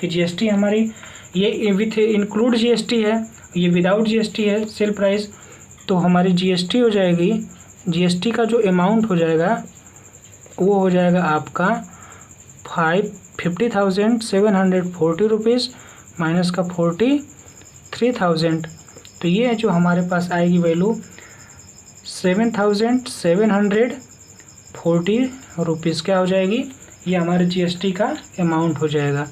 कि जीएसटी हमारी ये विथ इंक्लूड जीएसटी है, ये विदाउट जीएसटी है सेल प्राइस। तो हमारी जीएसटी हो जाएगी, जीएसटी का जो अमाउंट हो जाएगा वो हो जाएगा आपका 50,740 रुपीज़ माइनस का 43,000। तो ये जो हमारे पास आएगी वैल्यू 7,740 रुपीज़ क्या हो जाएगी, ये हमारे जीएसटी का अमाउंट हो जाएगा।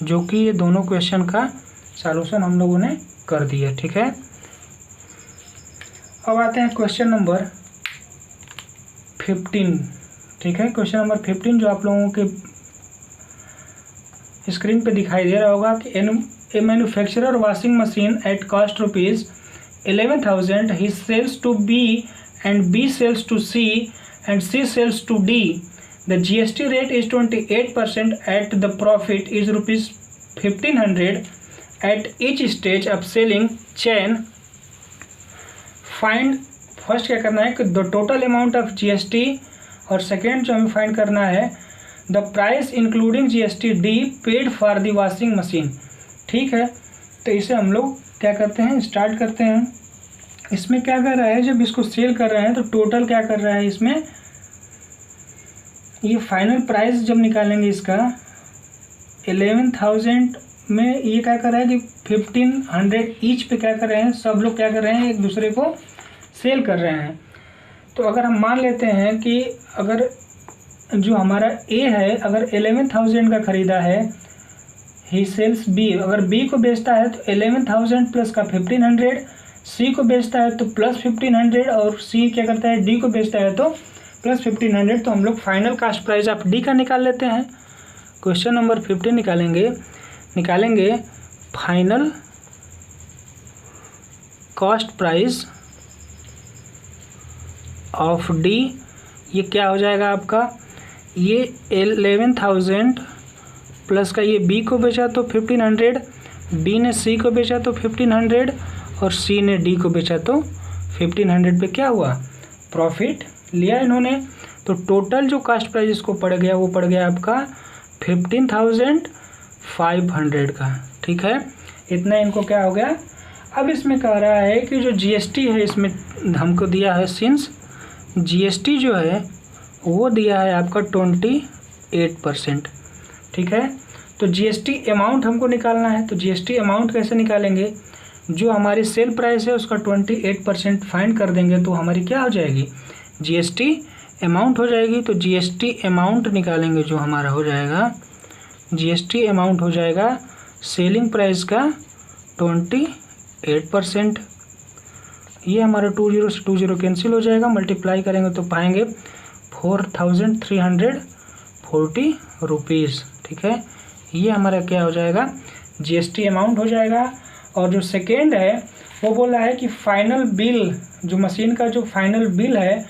जो कि ये दोनों क्वेश्चन का सॉल्यूशन हम लोगों ने कर दिया। ठीक है, अब आते हैं क्वेश्चन नंबर 15। ठीक है, क्वेश्चन नंबर 15 जो आप लोगों के स्क्रीन पे दिखाई दे रहा होगा कि a manufacturer washing machine at cost ₹11,000 he sells to B and B sells to C and C sells to D. The GST rate is 28% at the profit is ₹1,500 at each stage of selling chain. Find, first क्या करना है कि the total amount of GST, और second जो हमें find करना है the price including GST D paid for the washing machine. ठीक है, तो इसे हम लोग क्या करते हैं स्टार्ट करते हैं। इसमें क्या कर रहा है, जब इसको सेल कर रहे हैं तो टोटल क्या कर रहा है, इसमें ये फाइनल प्राइस जब निकालेंगे इसका 11,000 में ये क्या कर रहा है कि 1,500 ईच पे क्या कर रहे हैं, सब लोग क्या कर रहे हैं एक दूसरे को सेल कर रहे हैं। तो अगर हम मान लेते हैं कि अगर जो हमारा ए है अगर 11,000 का ख़रीदा है, ही सेल्स बी, अगर बी को बेचता है तो 11,000 प्लस का 1,500, सी को बेचता है तो प्लस 1,500 और सी क्या करता है डी को बेचता है तो प्लस 1,500। तो हम लोग final cost price of D का निकाल लेते हैं। क्वेश्चन नंबर 15 निकालेंगे final cost price of D. ये क्या हो जाएगा आपका, ये 11,000 प्लस का ये बी को बेचा तो 1,500, बी ने सी को बेचा तो 1,500 और सी ने डी को बेचा तो 1,500 पे क्या हुआ प्रॉफिट लिया इन्होंने। तो टोटल जो कास्ट प्राइस इसको पड़ गया वो पड़ गया आपका 15,500 का। ठीक है, इतना इनको क्या हो गया। अब इसमें कह रहा है कि जो जीएसटी है इसमें हमको दिया है, सिंस जीएसटी जो है वो दिया है आपका 28%। ठीक है, तो जीएसटी अमाउंट हमको निकालना है। तो जीएसटी अमाउंट कैसे निकालेंगे, जो हमारी सेल प्राइस है उसका 28% फाइंड कर देंगे तो हमारी क्या हो जाएगी जीएसटी अमाउंट हो जाएगी। तो जीएसटी अमाउंट निकालेंगे, जो हमारा हो जाएगा जीएसटी अमाउंट हो जाएगा सेलिंग प्राइस का 28%। ये हमारा 20 से 20 कैंसिल हो जाएगा, मल्टीप्लाई करेंगे तो पाएंगे 4340 रुपीज़। ठीक है, ये हमारा क्या हो जाएगा, जीएसटी अमाउंट हो जाएगा। और जो सेकेंड है वो बोल रहा है कि फाइनल बिल, जो मशीन का जो फाइनल बिल है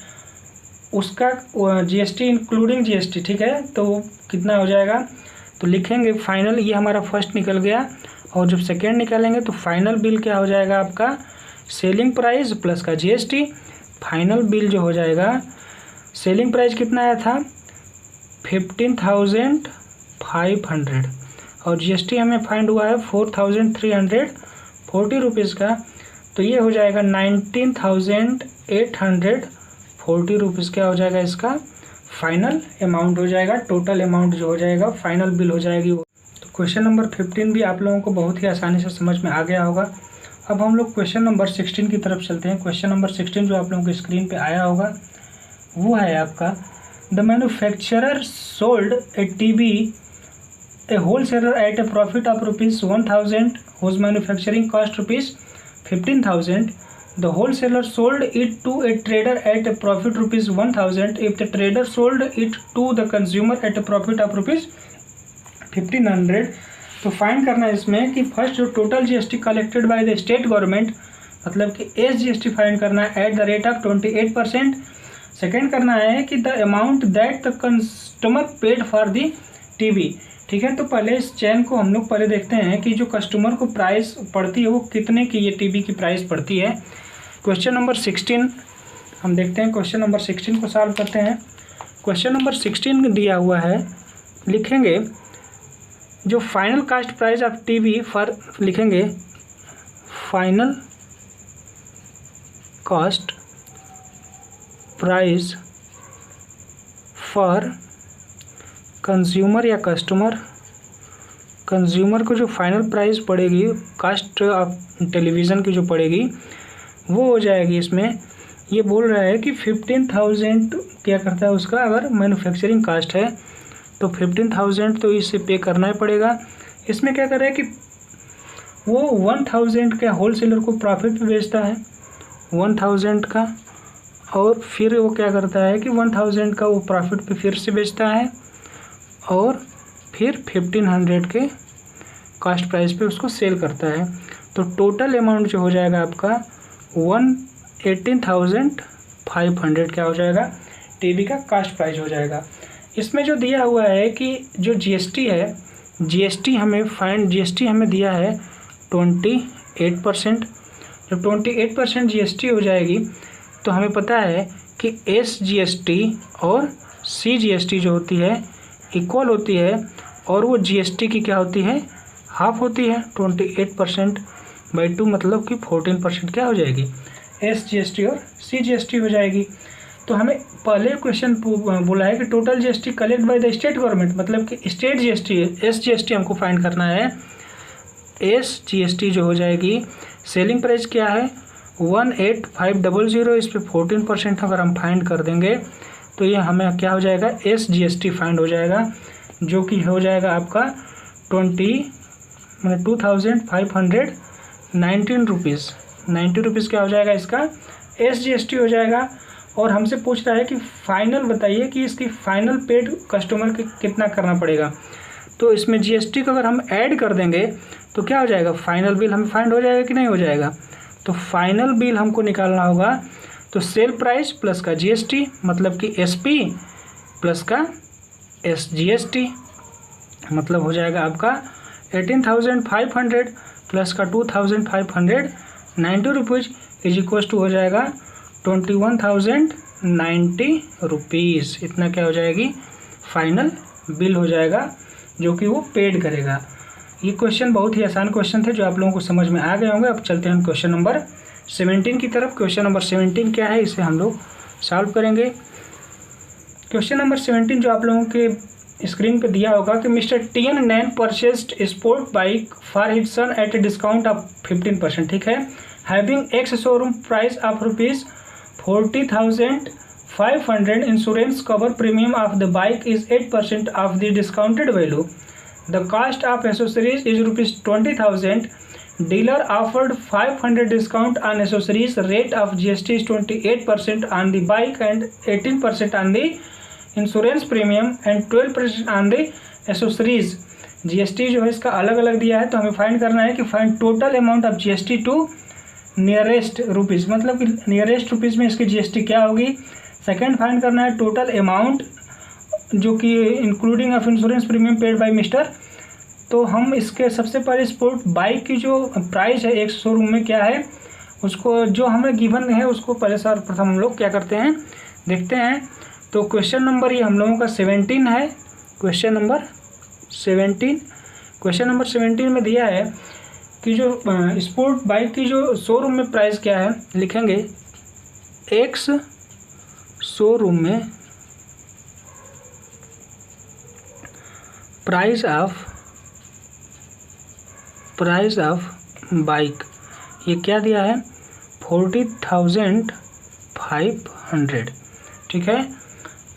उसका जीएसटी इंक्लूडिंग जीएसटी। ठीक है, तो कितना हो जाएगा, तो लिखेंगे फाइनल, ये हमारा फर्स्ट निकल गया। और जब सेकेंड निकालेंगे तो फाइनल बिल क्या हो जाएगा आपका, सेलिंग प्राइस प्लस का जीएसटी। फाइनल बिल जो हो जाएगा, सेलिंग प्राइस कितना आया था 15,500 और जीएसटी हमें फाइंड हुआ है 4,340 रुपीज़ का, तो ये हो जाएगा 19,840 रुपीज़। क्या हो जाएगा, इसका फाइनल अमाउंट हो जाएगा, टोटल अमाउंट जो हो जाएगा फाइनल बिल हो जाएगी। तो क्वेश्चन नंबर 15 भी आप लोगों को बहुत ही आसानी से समझ में आ गया होगा। अब हम लोग क्वेश्चन नंबर 16 की तरफ चलते हैं। क्वेश्चन नंबर 16 जो आप लोगों की स्क्रीन पे आया होगा वो है आपका, the manufacturer sold a TV a wholesaler at a profit of ₹1,000 whose manufacturing cost ₹15,000. The wholesaler sold it to a trader at a profit ₹1,000 if the trader sold it to the consumer at a profit of ₹1,500. तो find करना है इसमें कि first जो total GST collected by the state government, मतलब कि SGST find करना है at the rate of 28%। Second करना है कि the amount that the customer paid for the TV. ठीक है, तो पहले इस चैन को हम लोग पहले देखते हैं कि जो कस्टमर को प्राइस पड़ती है वो कितने की ये टीवी की प्राइस पड़ती है। क्वेश्चन नंबर 16 हम देखते हैं, क्वेश्चन नंबर 16 को सॉल्व करते हैं। क्वेश्चन नंबर 16 दिया हुआ है, लिखेंगे जो final cost price of TV for, लिखेंगे final cost price for consumer या कंज्यूमर को जो फाइनल प्राइस पड़ेगी कास्ट ऑफ टेलीविज़न की जो पड़ेगी वो हो जाएगी, इसमें ये बोल रहा है कि 15,000 क्या करता है उसका, अगर मैन्युफैक्चरिंग कास्ट है तो 15,000 तो इसे पे करना ही पड़ेगा। इसमें क्या कर रहा है कि वो 1,000 के होलसेलर को प्रॉफिट पे बेचता है 1,000 का, और फिर वो क्या करता है कि 1,000 का वो प्रॉफिट पे फिर से बेचता है और फिर 1,500 के कास्ट प्राइस पे उसको सेल करता है। तो टोटल अमाउंट जो हो जाएगा आपका 118,500 क्या हो जाएगा, टीवी का कास्ट प्राइस हो जाएगा। इसमें जो दिया हुआ है कि जो जीएसटी है, जीएसटी हमें दिया है 28%। जब 28% जीएसटी हो जाएगी तो हमें पता है कि एसजीएसटी और सीजीएसटी जो होती है इक्वल होती है, और वो जीएसटी की क्या होती है, हाफ होती है। 28% बाई 2 मतलब कि 14% क्या हो जाएगी, एसजीएसटी और सीजीएसटी हो जाएगी। तो हमें पहले क्वेश्चन बोला है कि total GST collect by the state government, मतलब कि स्टेट जीएसटी, एसजीएसटी हमको फाइंड करना है। एसजीएसटी जो हो जाएगी, सेलिंग प्राइस क्या है 18,500, इस पर 14% अगर हम फाइंड कर देंगे तो ये हमें क्या हो जाएगा, एसजीएसटी फाइंड हो जाएगा, जो कि हो जाएगा आपका 2,519 रुपीज़। 90 रुपीज़ क्या हो जाएगा, इसका एसजीएसटी हो जाएगा। और हमसे पूछ रहा है कि फाइनल बताइए कि इसकी फाइनल पेड कस्टमर के कितना करना पड़ेगा। तो इसमें जीएसटी को अगर हम ऐड कर देंगे तो क्या हो जाएगा, फाइनल बिल हमें फाइंड हो जाएगा कि नहीं हो जाएगा। तो फाइनल बिल हमको निकालना होगा, तो सेल प्राइस प्लस का जीएसटी मतलब कि एसपी प्लस का एसजीएसटी, मतलब हो जाएगा आपका 18,500 प्लस का 2,590 रुपीज़ इज इक्वल टू हो जाएगा 21,090 रुपीज़। इतना क्या हो जाएगी, फाइनल बिल हो जाएगा जो कि वो पेड करेगा। ये क्वेश्चन बहुत ही आसान क्वेश्चन थे जो आप लोगों को समझ में आ गए होंगे। अब चलते हैं क्वेश्चन नंबर 17 की तरफ। क्वेश्चन नंबर 17 क्या है, इसे हम लोग सॉल्व करेंगे। क्वेश्चन नंबर 17 जो आप लोगों के स्क्रीन पे दिया होगा कि Mr TN Nain purchased sport bike for his son at a discount of 15%। ठीक है, having ex showroom price of ₹40,500, insurance cover premium of the bike is 8% of the discounted value, the cost of accessories is ₹20,000, Dealer offered 500 discount on accessories. Rate of GST is 28% on the bike and 18% on the insurance premium and 12% on the accessories. GST जो है इसका अलग अलग दिया है, तो हमें find करना है कि find total amount of GST to nearest rupees, मतलब कि नियरेस्ट रुपीज़ में इसकी GST क्या होगी। सेकेंड फाइंड करना है टोटल अमाउंट जो कि including of insurance premium paid by mister. तो हम इसके सबसे पहले स्पोर्ट बाइक की जो प्राइस है एक शोरूम में क्या है, उसको जो हमें गिवन है उसको पहले सर्वप्रथम हम लोग क्या करते हैं देखते हैं। तो क्वेश्चन नंबर ये हम लोगों का 17 है। क्वेश्चन नंबर 17 में दिया है कि जो स्पोर्ट बाइक की जो शोरूम में प्राइस क्या है, लिखेंगे एक्स शोरूम में प्राइस ऑफ बाइक, ये क्या दिया है 40,500। ठीक है,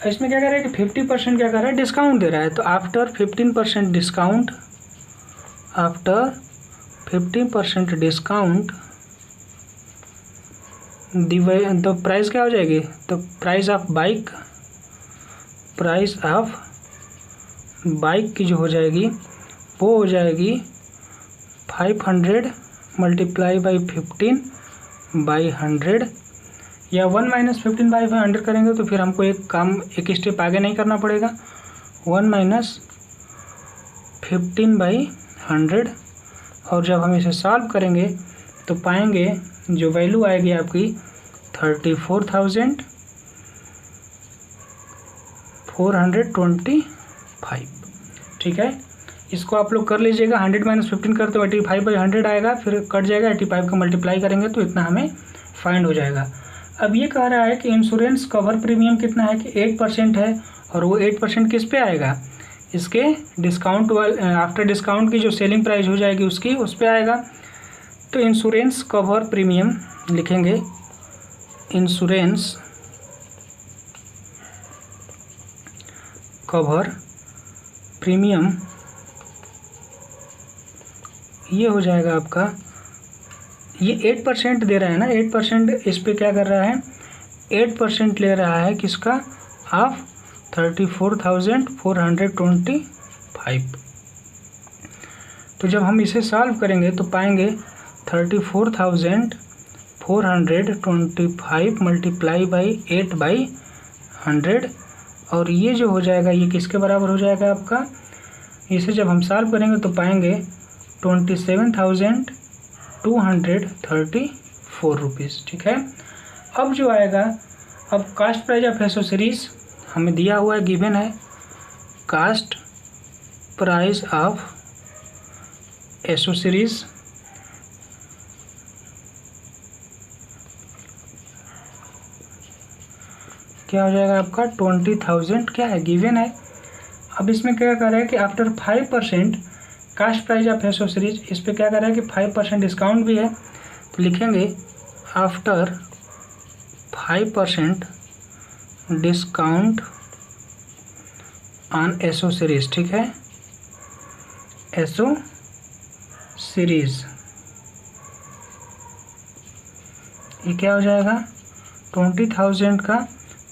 इसमें क्या कर रहा है कि 50% क्या कर रहा है डिस्काउंट दे रहा है। तो आफ्टर 15% डिस्काउंट तो प्राइस क्या हो जाएगी, तो प्राइस ऑफ बाइक की जो हो जाएगी वो हो जाएगी 500 मल्टीप्लाई बाई 15/100 या 1 - 15/100 करेंगे तो फिर हमको एक स्टेप आगे नहीं करना पड़ेगा। 1 - 15/100 और जब हम इसे सॉल्व करेंगे तो पाएंगे जो वैल्यू आएगी आपकी 34,425। ठीक है, इसको आप लोग कर लीजिएगा। 100 - 15 करते हो 85/100 आएगा, फिर कट जाएगा, 85 का मल्टीप्लाई करेंगे तो इतना हमें फाइंड हो जाएगा। अब ये कह रहा है कि इंश्योरेंस कवर प्रीमियम कितना है कि 8% है, और वो 8% किस पे आएगा, इसके डिस्काउंट आफ्टर डिस्काउंट की जो सेलिंग प्राइस हो जाएगी उसकी उस पे आएगा। तो इंश्योरेंस कवर प्रीमियम लिखेंगे, इंश्योरेंस कवर प्रीमियम ये हो जाएगा आपका, ये 8% दे रहा है ना, 8% इस पे क्या कर रहा है 8% ले रहा है किसका, ऑफ 34,425। तो जब हम इसे सॉल्व करेंगे तो पाएंगे 34,425 मल्टीप्लाई बाई 8/100, और ये जो हो जाएगा ये किसके बराबर हो जाएगा आपका, इसे जब हम सॉल्व करेंगे तो पाएंगे 27,234 रुपीज़। ठीक है, अब जो आएगा, अब कास्ट प्राइस ऑफ एसेसरीज हमें दिया हुआ है, गिवन है कास्ट प्राइस ऑफ एसेसरीज क्या हो जाएगा आपका 20,000 क्या है गिवन है। अब इसमें क्या कर रहा है कि after 5% cast price of accessories, इस पे क्या कर रहा है कि 5% डिस्काउंट भी है, तो लिखेंगे आफ्टर 5% डिस्काउंट ऑन एसेसरीज। ठीक है, एसेसरीज ये क्या हो जाएगा 20,000 का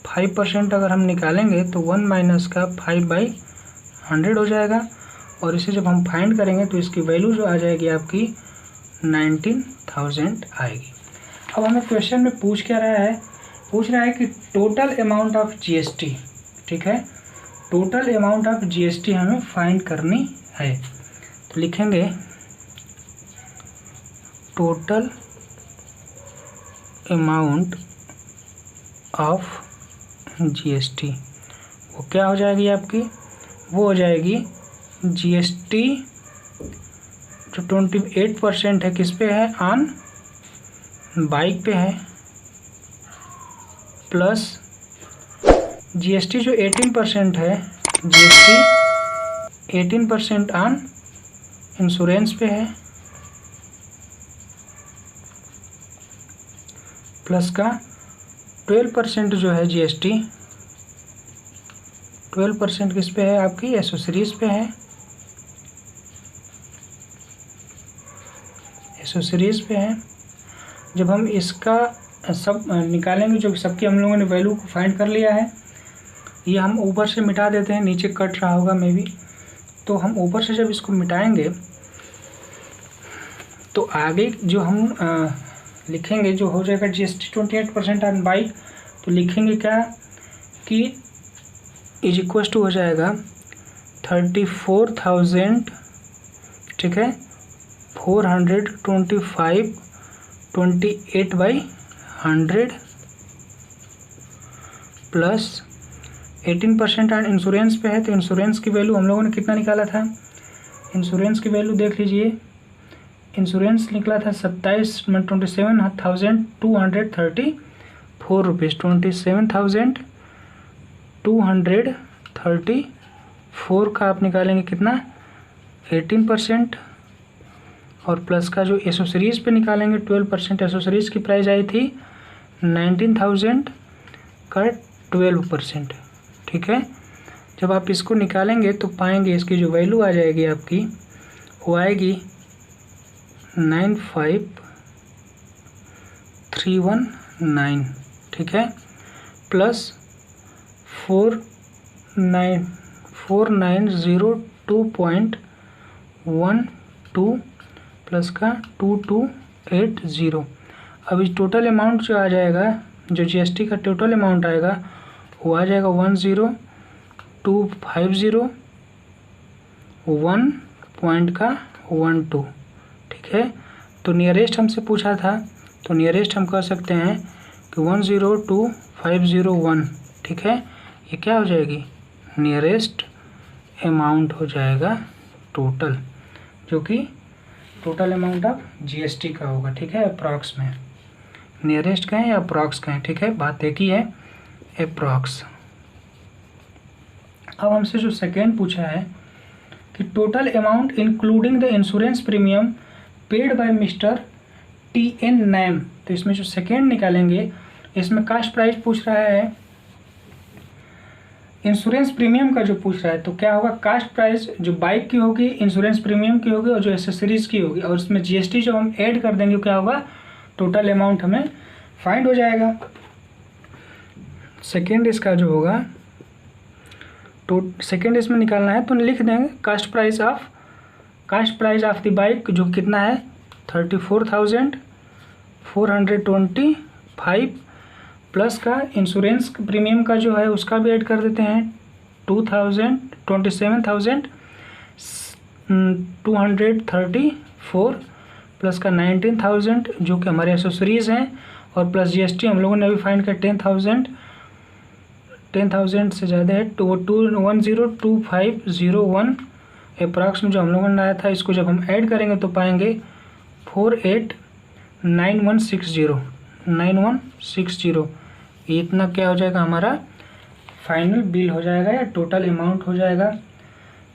5% अगर हम निकालेंगे तो 1 माइनस का 5/100 हो जाएगा, और इसे जब हम फाइंड करेंगे तो इसकी वैल्यू जो आ जाएगी आपकी 19,000 आएगी। अब हमें क्वेश्चन में पूछ रहा है कि टोटल अमाउंट ऑफ GST। ठीक है, टोटल अमाउंट ऑफ GST हमें फाइंड करनी है, तो लिखेंगे टोटल अमाउंट ऑफ GST, वो क्या हो जाएगी आपकी, वो हो जाएगी GST जो 28% है किस पे है, ऑन बाइक पे है, प्लस GST जो 18% है, GST 18% ऑन इंश्योरेंस पे है, प्लस का 12% जो है GST 12% किस पे है आपकी एसेसरीज पे है, एसेसरीज़ पे है। जब हम इसका सब निकालेंगे, जो सबकी हम लोगों ने वैल्यू को फाइंड कर लिया है, ये हम ऊपर से मिटा देते हैं, नीचे कट रहा होगा मे बी। तो हम ऊपर से जब इसको मिटाएंगे तो आगे जो हम लिखेंगे जो हो जाएगा GST 28% ऑन बाइक। तो लिखेंगे क्या कि इज इक्वल टू हो जाएगा 34,000, ठीक है, 425 28/100 प्लस 18% ऑन इंश्योरेंस पे है। तो इंश्योरेंस की वैल्यू हम लोगों ने कितना निकाला था, इंश्योरेंस की वैल्यू देख लीजिए, इंश्योरेंस निकला था 27,234 रुपीज़। 27,234 का आप निकालेंगे कितना, 18%, और प्लस का जो एसेसरीज़ पे निकालेंगे 12%। एसेसरीज़ की प्राइस आई थी 19,000 का 12%, ठीक है। जब आप इसको निकालेंगे तो पाएंगे इसकी जो वैल्यू आ जाएगी आपकी, वो आएगी 95,319, ठीक है, प्लस 4902.12 प्लस का 2280। अब इस टोटल अमाउंट जो आ जाएगा, जो GST का टोटल अमाउंट आएगा, वो आ जाएगा 10250.12, ठीक है। तो नियरेस्ट हमसे पूछा था, तो नियरेस्ट हम कह सकते हैं कि 102,501, ठीक है। ये क्या हो जाएगी, नियरेस्ट अमाउंट हो जाएगा टोटल, जो कि टोटल अमाउंट ऑफ GST का होगा, ठीक है। अप्रॉक्स में नियरेस्ट कहें या अप्रॉक्स कहें, ठीक है, बात एक ही है, अप्रॉक्स। अब हमसे जो सेकेंड पूछा है कि total amount including the insurance premium paid by Mr TN Naim. तो इसमें जो सेकेंड निकालेंगे, इसमें कास्ट प्राइस पूछ रहा है, इंश्योरेंस प्रीमियम का जो पूछ रहा है, तो क्या होगा, कास्ट प्राइस जो बाइक की होगी, इंश्योरेंस प्रीमियम की होगी, और जो एसेसरीज की होगी, और उसमें GST जो हम ऐड कर देंगे, क्या होगा, टोटल अमाउंट हमें फाइंड हो जाएगा। सेकेंड इसका जो होगा, तो सेकेंड इसमें निकालना है, तो लिख देंगे cast price of the bike, जो कितना है 34,425, प्लस का इंश्योरेंस प्रीमियम का जो है उसका भी ऐड कर देते हैं 27,234, प्लस का 19,000 जो कि हमारे एसेसरीज़ हैं, और प्लस GST हम लोगों ने अभी फाइंड कर 10,000 से ज़्यादा है, तो वो 102,501 अप्रॉक्स में जो हम लोगों ने लाया था, इसको जब हम ऐड करेंगे तो पाएंगे 489160। ये इतना क्या हो जाएगा, हमारा फाइनल बिल हो जाएगा या टोटल अमाउंट हो जाएगा।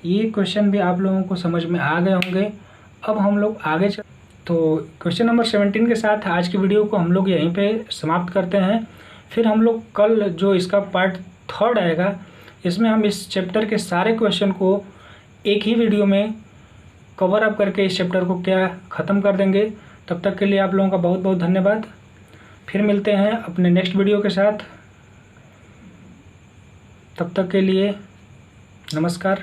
ये क्वेश्चन भी आप लोगों को समझ में आ गए होंगे। अब हम लोग आगे तो क्वेश्चन नंबर 17 के साथ आज की वीडियो को हम लोग यहीं पे समाप्त करते हैं। फिर हम लोग कल जो इसका पार्ट 3 आएगा, इसमें हम इस चैप्टर के सारे क्वेश्चन को एक ही वीडियो में कवर अप करके इस चैप्टर को क्या ख़त्म कर देंगे। तब तक के लिए आप लोगों का बहुत बहुत धन्यवाद। फिर मिलते हैं अपने नेक्स्ट वीडियो के साथ। तब तक के लिए नमस्कार।